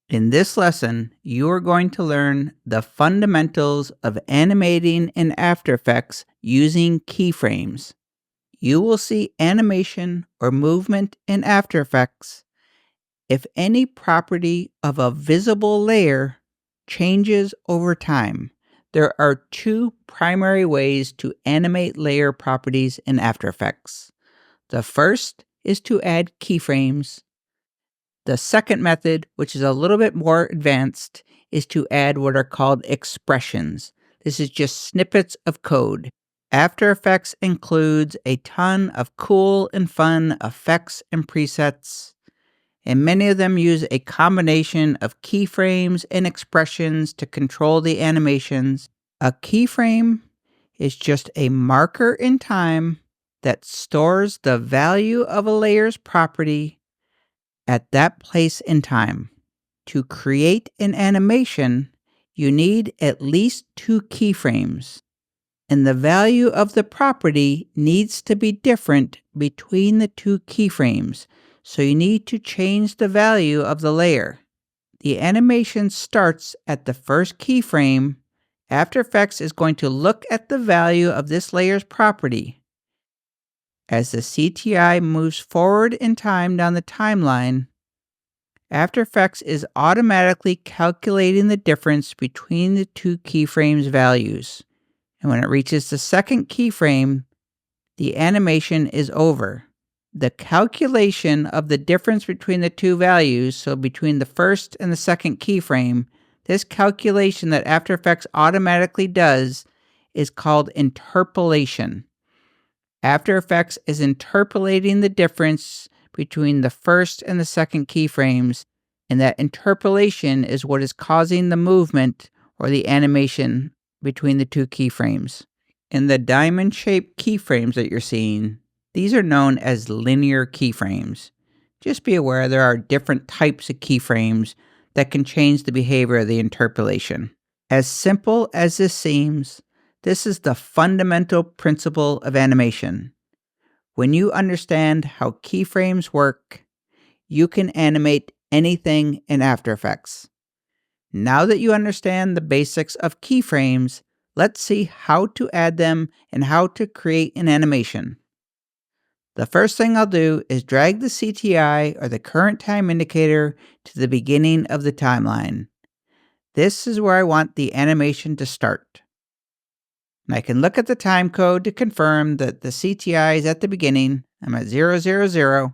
In this lesson, you are going to learn the fundamentals of animating in After Effects using keyframes. You will see animation or movement in After Effects if any property of a visible layer changes over time. There are two primary ways to animate layer properties in After Effects. The first is to add keyframes. The second method, which is a little bit more advanced, is to add what are called expressions. This is just snippets of code. After Effects includes a ton of cool and fun effects and presets, and many of them use a combination of keyframes and expressions to control the animations. A keyframe is just a marker in time that stores the value of a layer's property at that place in time. To create an animation, you need at least 2 keyframes, and the value of the property needs to be different between the 2 keyframes, so you need to change the value of the layer. The animation starts at the first keyframe. After Effects is going to look at the value of this layer's property. As the CTI moves forward in time down the timeline, After Effects is automatically calculating the difference between the 2 keyframes values. And when it reaches the second keyframe, the animation is over. The calculation of the difference between the 2 values, so between the first and the second keyframe, this calculation that After Effects automatically does is called interpolation. After Effects is interpolating the difference between the first and the second keyframes, and that interpolation is what is causing the movement or the animation between the 2 keyframes. In the diamond-shaped keyframes that you're seeing, these are known as linear keyframes. Just be aware there are different types of keyframes that can change the behavior of the interpolation. As simple as this seems, this is the fundamental principle of animation. When you understand how keyframes work, you can animate anything in After Effects. Now that you understand the basics of keyframes, let's see how to add them and how to create an animation. The first thing I'll do is drag the CTI, or the current time indicator, to the beginning of the timeline. This is where I want the animation to start. And I can look at the time code to confirm that the CTI is at the beginning. I'm at 000.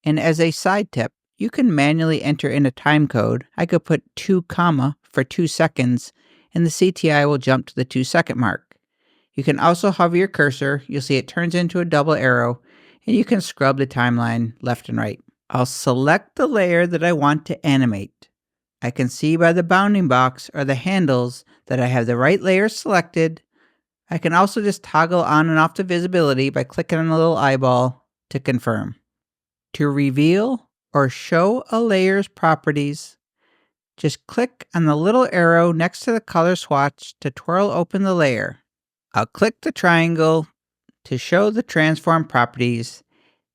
And as a side tip, you can manually enter in a time code. I could put 2 comma for 2 seconds, and the CTI will jump to the 2-second mark. You can also hover your cursor. You'll see it turns into a double arrow, and you can scrub the timeline left and right. I'll select the layer that I want to animate. I can see by the bounding box or the handles that I have the right layer selected. I can also just toggle on and off the visibility by clicking on the little eyeball to confirm. To reveal or show a layer's properties, just click on the little arrow next to the color swatch to twirl open the layer. I'll click the triangle to show the transform properties.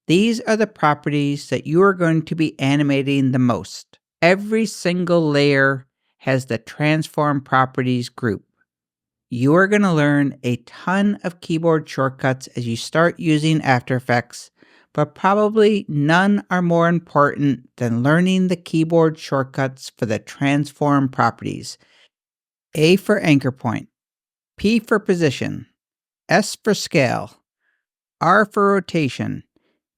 These are the properties that you are going to be animating the most. Every single layer has the transform properties group. You are going to learn a ton of keyboard shortcuts as you start using After Effects, but probably none are more important than learning the keyboard shortcuts for the transform properties. A for anchor point, P for position, S for scale, R for rotation,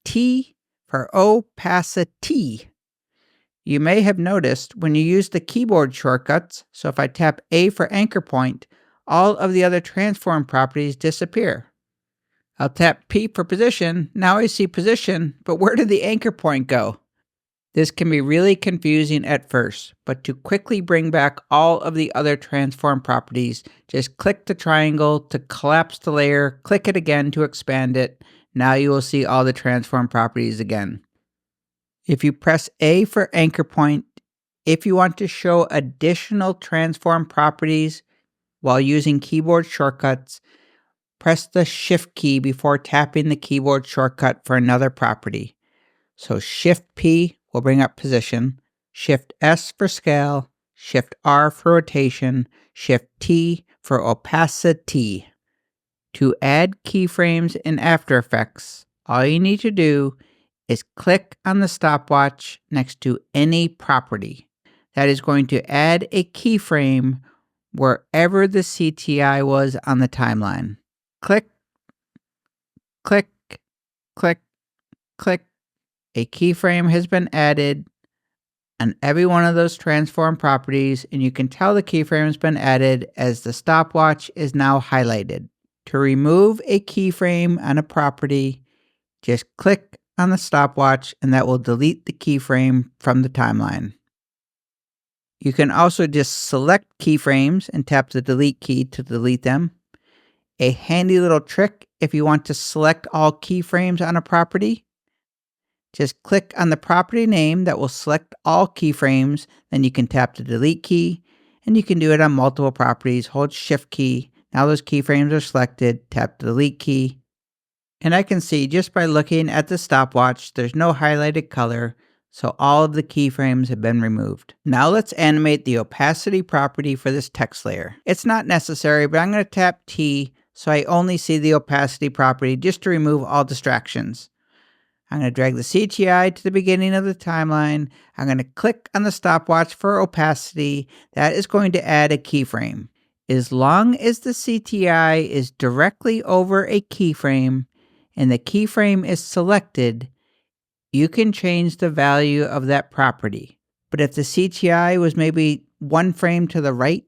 T for opacity. You may have noticed when you use the keyboard shortcuts, so if I tap A for anchor point, all of the other transform properties disappear. I'll tap P for position. Now I see position, but where did the anchor point go? This can be really confusing at first, but to quickly bring back all of the other transform properties, just click the triangle to collapse the layer, click it again to expand it. Now you will see all the transform properties again. If you press A for anchor point, if you want to show additional transform properties while using keyboard shortcuts, press the Shift key before tapping the keyboard shortcut for another property. So Shift P will bring up position, Shift S for scale, Shift R for rotation, Shift T for opacity. To add keyframes in After Effects, all you need to do is click on the stopwatch next to any property. That is going to add a keyframe wherever the CTI was on the timeline. Click, click, click, click. A keyframe has been added on every one of those transform properties, and you can tell the keyframe has been added as the stopwatch is now highlighted. To remove a keyframe on a property, just click on the stopwatch and that will delete the keyframe from the timeline. You can also just select keyframes and tap the delete key to delete them. A handy little trick if you want to select all keyframes on a property, just click on the property name that will select all keyframes, then you can tap the delete key, and you can do it on multiple properties. Hold Shift key. Now those keyframes are selected, tap the delete key. And I can see just by looking at the stopwatch, there's no highlighted color, so all of the keyframes have been removed. Now let's animate the opacity property for this text layer. It's not necessary, but I'm going to tap T so I only see the opacity property just to remove all distractions. I'm going to drag the CTI to the beginning of the timeline. I'm going to click on the stopwatch for opacity. That is going to add a keyframe. As long as the CTI is directly over a keyframe and the keyframe is selected, you can change the value of that property. But if the CTI was maybe one frame to the right,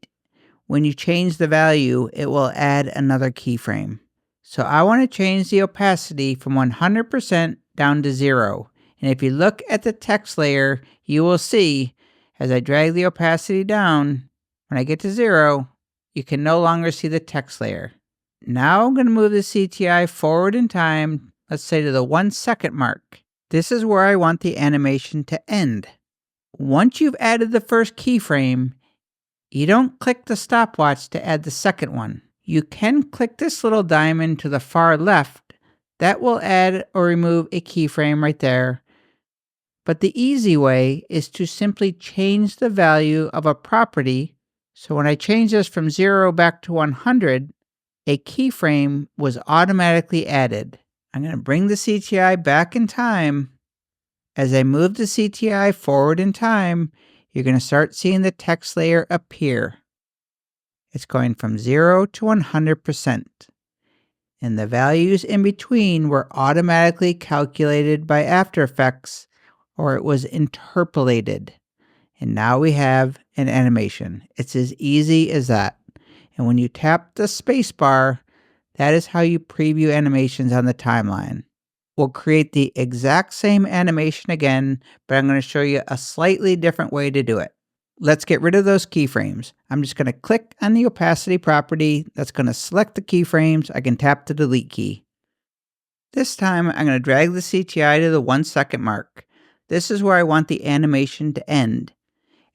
when you change the value, it will add another keyframe. So I want to change the opacity from 100% down to 0. And if you look at the text layer, you will see as I drag the opacity down, when I get to 0, you can no longer see the text layer. Now I'm going to move the CTI forward in time, let's say to the 1 second mark. This is where I want the animation to end. Once you've added the first keyframe, you don't click the stopwatch to add the second one. You can click this little diamond to the far left. That will add or remove a keyframe right there. But the easy way is to simply change the value of a property. So when I change this from 0 back to 100, a keyframe was automatically added. I'm going to bring the CTI back in time. As I move the CTI forward in time, you're going to start seeing the text layer appear. It's going from 0 to 100%. And the values in between were automatically calculated by After Effects, or it was interpolated. And now we have an animation. It's as easy as that. And when you tap the spacebar, that is how you preview animations on the timeline. We'll create the exact same animation again, but I'm going to show you a slightly different way to do it. Let's get rid of those keyframes. I'm just going to click on the opacity property. That's going to select the keyframes. I can tap the delete key. This time, I'm going to drag the CTI to the 1 second mark. This is where I want the animation to end.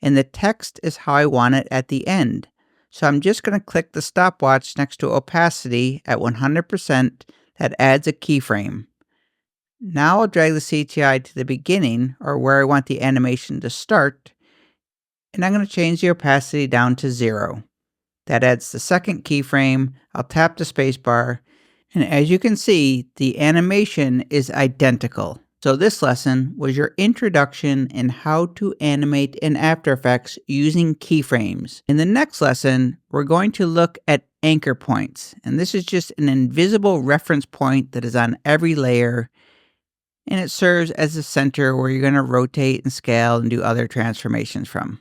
And the text is how I want it at the end. So I'm just going to click the stopwatch next to opacity at 100%. That adds a keyframe. Now I'll drag the CTI to the beginning, or where I want the animation to start, and I'm going to change the opacity down to 0. That adds the second keyframe. I'll tap the spacebar, and as you can see, the animation is identical. So this lesson was your introduction in how to animate in After Effects using keyframes. In the next lesson, we're going to look at anchor points, and this is just an invisible reference point that is on every layer, and it serves as the center where you're going to rotate and scale and do other transformations from.